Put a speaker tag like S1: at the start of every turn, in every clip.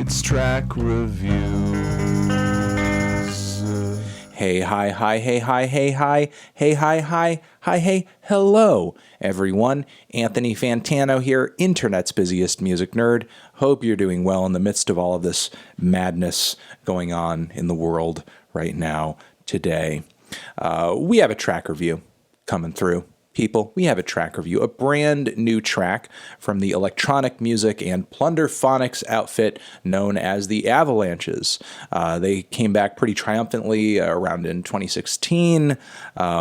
S1: It's track reviews.
S2: Hey, hi, hi, hey, hi, hey, hi, hey, hi, hi, hi, hey, hello, everyone. Anthony Fantano here, internet's busiest music nerd. Hope you're doing well in the midst of all of this madness going on in the world right now, today. We have a track review coming through. People, we have a track review, a brand new track from the electronic music and plunderphonics outfit known as the Avalanches. They came back pretty triumphantly around in 2016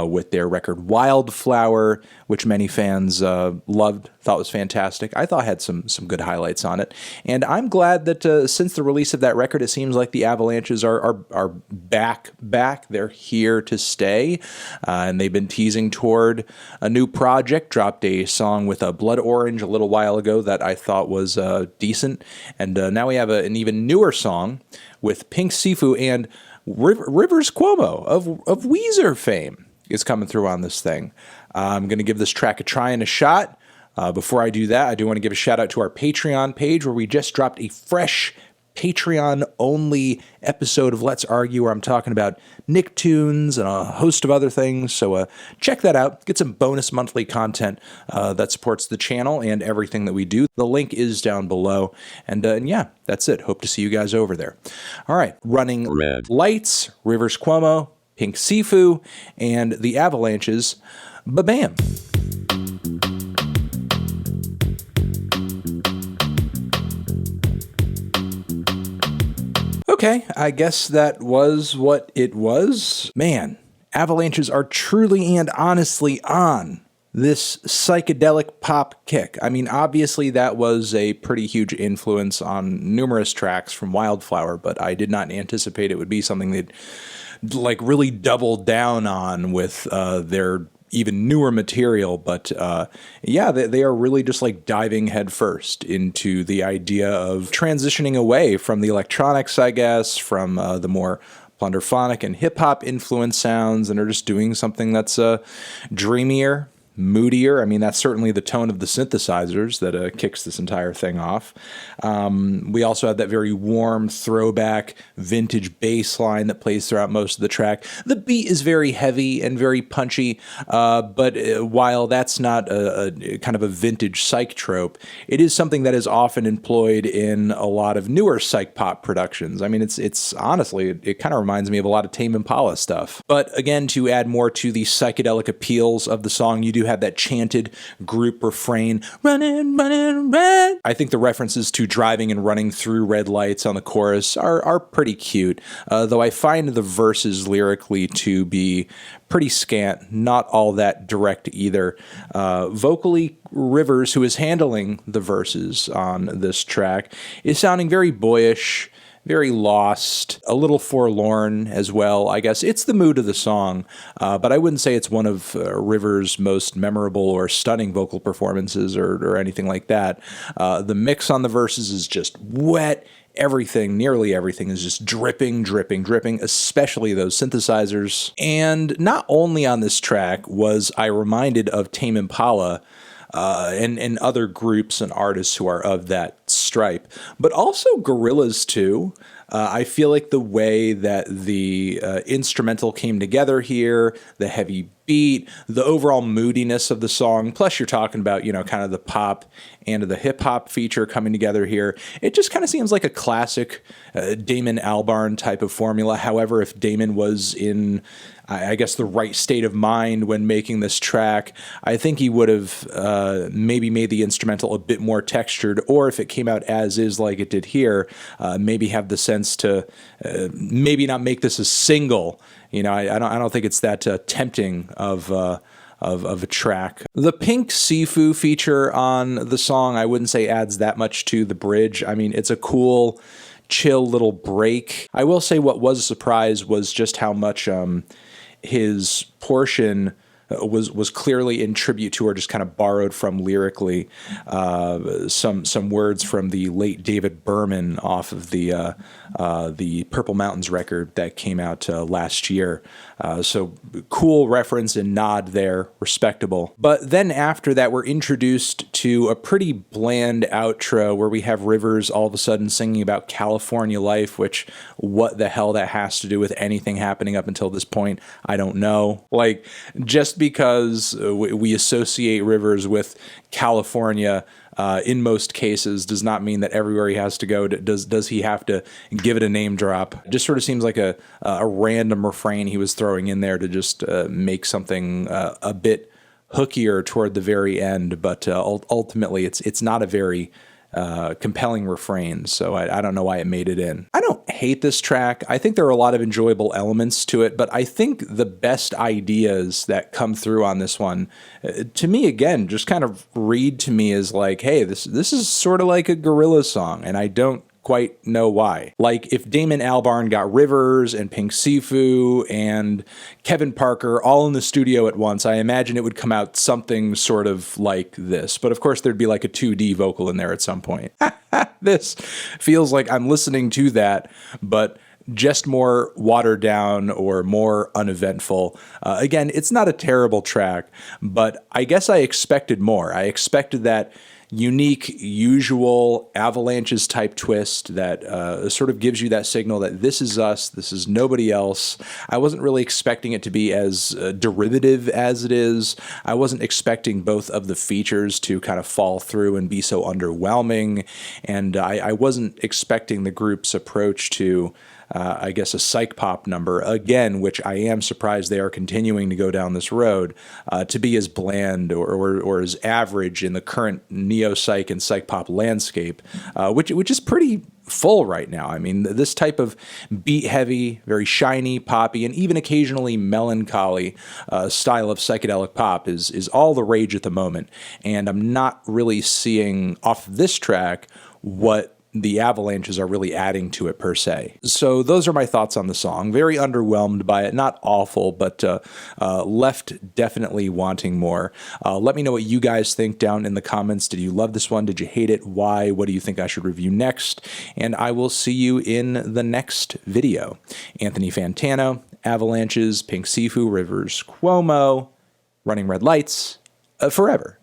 S2: with their record Wildflower, which many fans loved, thought was fantastic. I thought had some good highlights on it. And I'm glad that since the release of that record, it seems like the Avalanches are back. They're here to stay. And they've been teasing toward a new project, dropped a song with a Blood Orange a little while ago that I thought was decent. And now we have an even newer song with Pink Siifu and Rivers Cuomo of Weezer fame is coming through on this thing. I'm going to give this track a try and a shot. Before I do that, I do want to give a shout out to our Patreon page where we just dropped a fresh Patreon-only episode of Let's Argue where I'm talking about Nicktoons and a host of other things. So check that out. Get some bonus monthly content that supports the channel and everything that we do. The link is down below. And yeah, that's it. Hope to see you guys over there. All right. Running Red Lights, Rivers Cuomo, Pink Siifu, and the Avalanches. Ba-bam. Okay, I guess that was what it was. Man, Avalanches are truly and honestly on this psychedelic pop kick. I mean, obviously that was a pretty huge influence on numerous tracks from Wildflower, but I did not anticipate it would be something they'd like really double down on with their even newer material. But yeah, they are really just like diving headfirst into the idea of transitioning away from the electronics, I guess, from the more plunderphonic and hip-hop influence sounds, and are just doing something that's dreamier, moodier. I mean, that's certainly the tone of the synthesizers that kicks this entire thing off. We also have that very warm throwback vintage bass line that plays throughout most of the track. The beat is very heavy and very punchy, but while that's not a kind of a vintage psych trope, it is something that is often employed in a lot of newer psych pop productions. I mean, it's honestly, it kind of reminds me of a lot of Tame Impala stuff. But again, to add more to the psychedelic appeals of the song, you do have that chanted group refrain, running, running, red. I think the references to driving and running through red lights on the chorus are pretty cute, though I find the verses lyrically to be pretty scant, not all that direct either. Vocally, Rivers, who is handling the verses on this track, is sounding very boyish, very lost, a little forlorn as well, I guess. It's the mood of the song, but I wouldn't say it's one of Rivers' most memorable or stunning vocal performances or anything like that. The mix on the verses is just wet. Everything, nearly everything, is just dripping, especially those synthesizers. And not only on this track was I reminded of Tame Impala, and other groups and artists who are of that stripe, but also Gorillaz too. I feel like the way that the instrumental came together here, the heavy beat, the overall moodiness of the song, plus you're talking about, you know, kind of the pop and the hip hop feature coming together here. It just kind of seems like a classic Damon Albarn type of formula. However, if Damon was in, I guess, the right state of mind when making this track, I think he would have maybe made the instrumental a bit more textured, or if it came out as is like it did here, maybe have the sense to maybe not make this a single. You know, I don't think it's that tempting of a track. The Pink Siifu feature on the song, I wouldn't say adds that much to the bridge. I mean, it's a cool, chill little break. I will say what was a surprise was just how much his portion was clearly in tribute to, or just kind of borrowed from lyrically, some words from the late David Berman off of the Purple Mountains record that came out last year. So cool reference and nod there, respectable. But then after that, we're introduced to a pretty bland outro where we have Rivers all of a sudden singing about California life, which what the hell that has to do with anything happening up until this point, I don't know. Like, just because we associate Rivers with California in most cases does not mean that everywhere he has to go does he have to give it a name drop. It just sort of seems like a random refrain he was throwing in there to just make something a bit hookier toward the very end, but ultimately it's not a very compelling refrain, so I don't know why it made it in. I don't hate this track. I think there are a lot of enjoyable elements to it, but I think the best ideas that come through on this one, to me, again, just kind of read to me as like, hey, this is sort of like a Gorillaz song, and I don't quite know why. Like, if Damon Albarn got Rivers and Pink Siifu and Kevin Parker all in the studio at once, I imagine it would come out something sort of like this. But of course, there'd be like a 2D vocal in there at some point. This feels like I'm listening to that, but just more watered down or more uneventful. Again, it's not a terrible track, but I guess I expected more. I expected that unique, usual Avalanches type twist that sort of gives you that signal that this is us, this is nobody else. I wasn't really expecting it to be as derivative as it is. I wasn't expecting both of the features to kind of fall through and be so underwhelming. And I wasn't expecting the group's approach to I guess a psych pop number, again, which I am surprised they are continuing to go down this road, to be as bland or as average in the current neo-psych and psych pop landscape, which is pretty full right now. I mean, this type of beat-heavy, very shiny, poppy, and even occasionally melancholy style of psychedelic pop is all the rage at the moment, and I'm not really seeing off this track what the Avalanches are really adding to it per se. So those are my thoughts on the song. Very underwhelmed by it. Not awful, but left definitely wanting more. Let me know what you guys think down in the comments. Did you love this one? Did you hate it? Why? What do you think I should review next? And I will see you in the next video. Anthony Fantano, Avalanches, Pink Siifu, Rivers, Cuomo, Running Red Lights, forever.